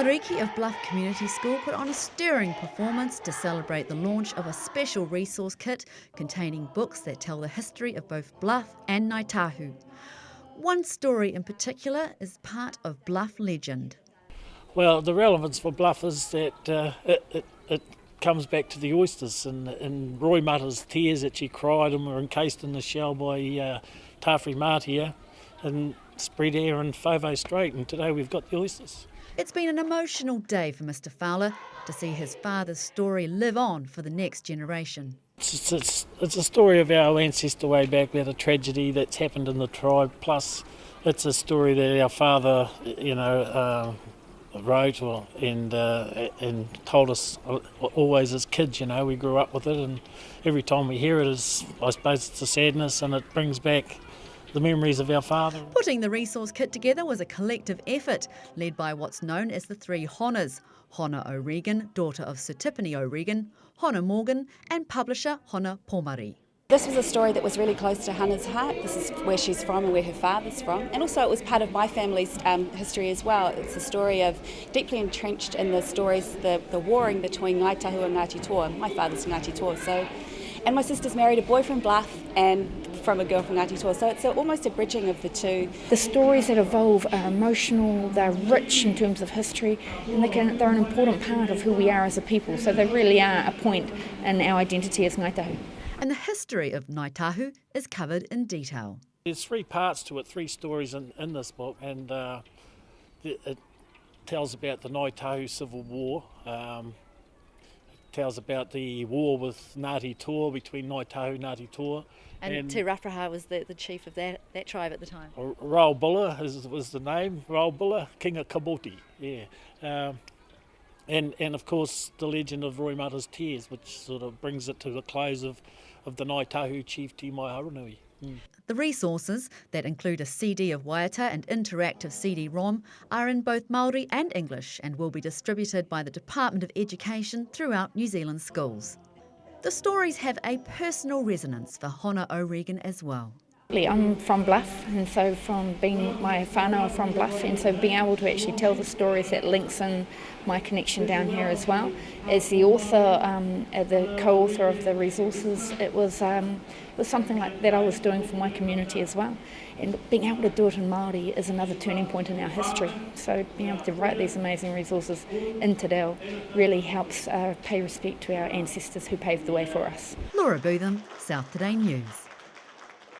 Tamariki of Bluff Community School put on a stirring performance to celebrate the launch of a special resource kit containing books that tell the history of both Bluff and Ngāi Tahu. One story in particular is part of Bluff legend. Well, the relevance for Bluff is that it comes back to the oysters and Roimata's tears that she cried and were encased in the shell by Roimata and spread air in Favo Strait, and today we've got the oysters. It's been an emotional day for Mr. Fowler to see his father's story live on for the next generation. It's a story of our ancestor way back. We had a tragedy that's happened in the tribe, plus it's a story that our father, wrote and told us always as kids. We grew up with it, and every time we hear it, I suppose it's a sadness, and it brings back the memories of our father. Putting the resource kit together was a collective effort led by what's known as the three Honas: Hona O'Regan, daughter of Sir Tipene O'Regan, Hona Morgan and publisher Hona Pomari. This was a story that was really close to Hannah's heart. This is where she's from and where her father's from. And also it was part of my family's history as well. It's a story of deeply entrenched in the stories, the warring between Ngāi Tahu and Ngāti Toa. My father's Ngāti Toa. And my sister's married a boy from Bluff and from a girl from Ngāti Toa. So it's almost a bridging of the two. The stories that evolve are emotional, they're rich in terms of history, and they're an important part of who we are as a people. So they really are a point in our identity as Ngāi Tahu. And the history of Ngāi Tahu is covered in detail. There's three parts to it, three stories in this book, and it tells about the Ngāi Tahu Civil War. It tells about the war with Ngāti Toa, between Ngāi Tahu and Ngāti Toa. And Te Rapraha was the chief of that tribe at the time. Raubula was the name, Raubula, King of Kaboti, yeah. And of course the legend of Roimata's tears, which sort of brings it to the close of the Ngāi Tahu chief Te Mai Haranui. The resources, that include a CD of Waiata and interactive CD-ROM, are in both Maori and English and will be distributed by the Department of Education throughout New Zealand schools. The stories have a personal resonance for Hona O'Regan as well. I'm from Bluff, and so from being my whānau from Bluff, and so being able to actually tell the stories, that links in my connection down here as well. As the author, the co-author of the resources, it was something like that I was doing for my community as well. And being able to do it in Māori is another turning point in our history. So being able to write these amazing resources in Te Reo really helps pay respect to our ancestors who paved the way for us. Laura Bootham, South Today News.